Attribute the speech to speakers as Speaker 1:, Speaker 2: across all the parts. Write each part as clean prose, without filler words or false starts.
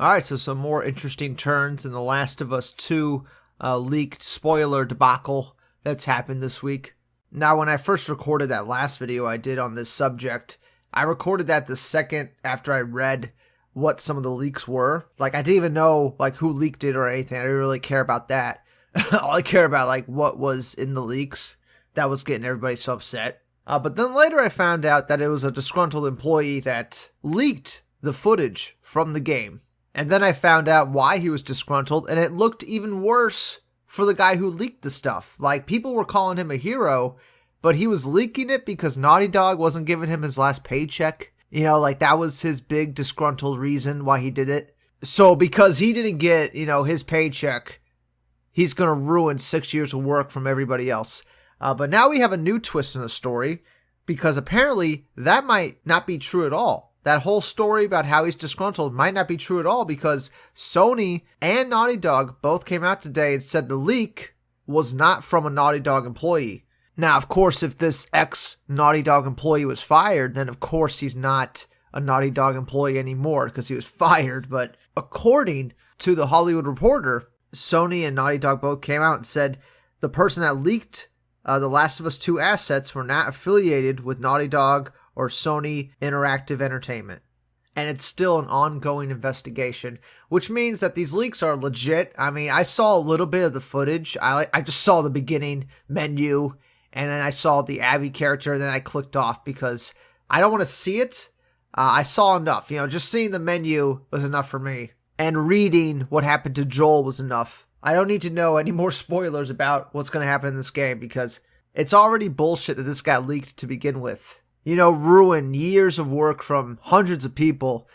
Speaker 1: Alright, so some more interesting turns in the Last of Us 2 leaked spoiler debacle that's happened this week. Now, when I first recorded that last video I did on this subject, I recorded that the second after I read what some of the leaks were. Like, I didn't even know who leaked it or anything. I didn't really care about that. All I care about what was in the leaks that was getting everybody so upset. But then later I found out that it was a disgruntled employee that leaked the footage from the game. And then I found out why he was disgruntled, and it looked even worse for the guy who leaked the stuff. People were calling him a hero, but he was leaking it because Naughty Dog wasn't giving him his last paycheck. That was his big disgruntled reason why he did it. So because he didn't get, his paycheck, he's going to ruin 6 years of work from everybody else. But now we have a new twist in the story, because apparently that might not be true at all. That whole story about how he's disgruntled might not be true at all, because Sony and Naughty Dog both came out today and said the leak was not from a Naughty Dog employee. Now, of course, if this ex-Naughty Dog employee was fired, then of course he's not a Naughty Dog employee anymore because he was fired. But according to The Hollywood Reporter, Sony and Naughty Dog both came out and said the person that leaked The Last of Us 2 assets were not affiliated with Naughty Dog or Sony Interactive Entertainment. And it's still an ongoing investigation, which means that these leaks are legit. I mean, I saw a little bit of the footage. I just saw the beginning menu, and then I saw the Abby character, and then I clicked off because I don't want to see it. I saw enough. Just seeing the menu was enough for me. And reading what happened to Joel was enough. I don't need to know any more spoilers about what's going to happen in this game, because it's already bullshit that this got leaked to begin with. Ruin years of work from hundreds of people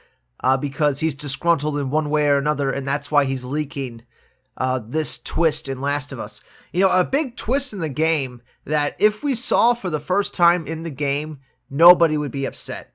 Speaker 1: because he's disgruntled in one way or another, and that's why he's leaking this twist in Last of Us. A big twist in the game that if we saw for the first time in the game, nobody would be upset.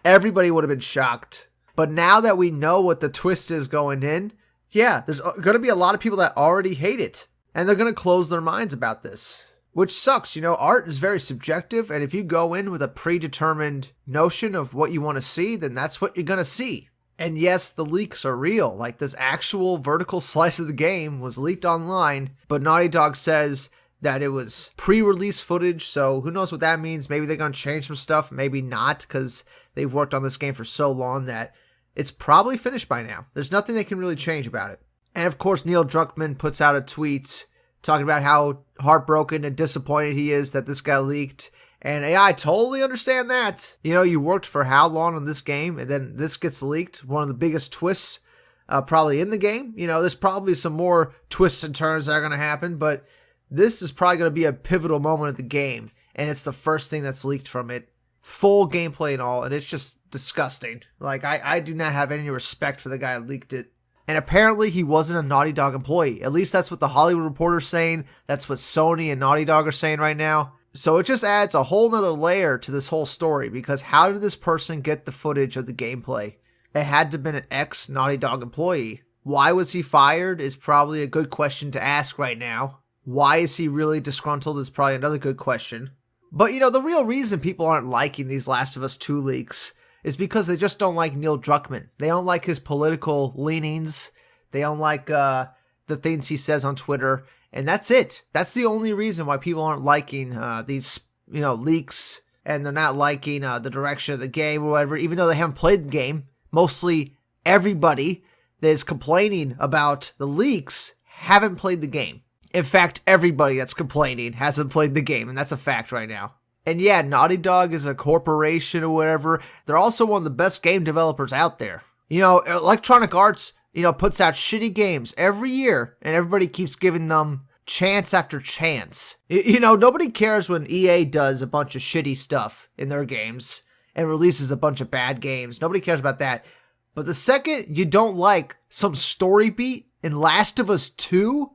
Speaker 1: Everybody would have been shocked. But now that we know what the twist is going in, yeah, there's going to be a lot of people that already hate it, and they're going to close their minds about this. Which sucks. Art is very subjective, and if you go in with a predetermined notion of what you want to see, then that's what you're going to see. And yes, the leaks are real. This actual vertical slice of the game was leaked online, but Naughty Dog says that it was pre-release footage, so who knows what that means. Maybe they're going to change some stuff, maybe not, because they've worked on this game for so long that it's probably finished by now. There's nothing they can really change about it. And of course, Neil Druckmann puts out a tweet talking about how heartbroken and disappointed he is that this got leaked. And hey, I totally understand that. You worked for how long on this game, and then this gets leaked. One of the biggest twists probably in the game. There's probably some more twists and turns that are going to happen, but this is probably going to be a pivotal moment of the game. And it's the first thing that's leaked from it. Full gameplay and all, and it's just disgusting. I do not have any respect for the guy who leaked it. And apparently he wasn't a Naughty Dog employee. At least that's what the Hollywood Reporter's saying. That's what Sony and Naughty Dog are saying right now. So it just adds a whole nother layer to this whole story, because how did this person get the footage of the gameplay? It had to have been an ex-Naughty Dog employee. Why was he fired is probably a good question to ask right now. Why is he really disgruntled is probably another good question. But the real reason people aren't liking these Last of Us 2 leaks is because they just don't like Neil Druckmann. They don't like his political leanings. They don't like the things he says on Twitter. And that's it. That's the only reason why people aren't liking these leaks, and they're not liking the direction of the game or whatever, even though they haven't played the game. Mostly everybody that is complaining about the leaks haven't played the game. In fact, everybody that's complaining hasn't played the game, and that's a fact right now. And yeah, Naughty Dog is a corporation or whatever. They're also one of the best game developers out there. Electronic Arts, puts out shitty games every year, and everybody keeps giving them chance after chance. Nobody cares when EA does a bunch of shitty stuff in their games and releases a bunch of bad games. Nobody cares about that. But the second you don't like some story beat in Last of Us 2,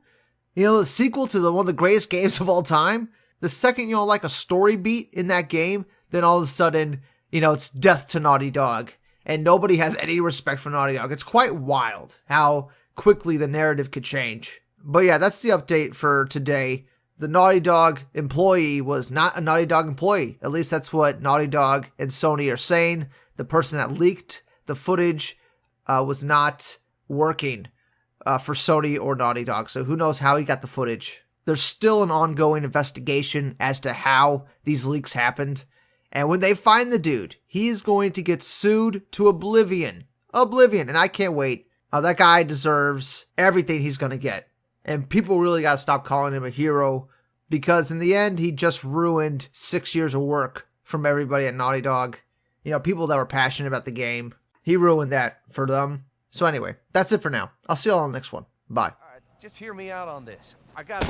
Speaker 1: the sequel to one of the greatest games of all time, the second you don't like a story beat in that game, then all of a sudden, it's death to Naughty Dog. And nobody has any respect for Naughty Dog. It's quite wild how quickly the narrative could change. But yeah, that's the update for today. The Naughty Dog employee was not a Naughty Dog employee. At least that's what Naughty Dog and Sony are saying. The person that leaked the footage was not working for Sony or Naughty Dog, so who knows how he got the footage. There's still an ongoing investigation as to how these leaks happened. And when they find the dude, he's going to get sued to oblivion. Oblivion. And I can't wait. That guy deserves everything he's going to get. And people really got to stop calling him a hero, because in the end, he just ruined 6 years of work from everybody at Naughty Dog. You know, people that were passionate about the game. He ruined that for them. So anyway, that's it for now. I'll see you all on the next one. Bye.
Speaker 2: All right, just hear me out on this. I got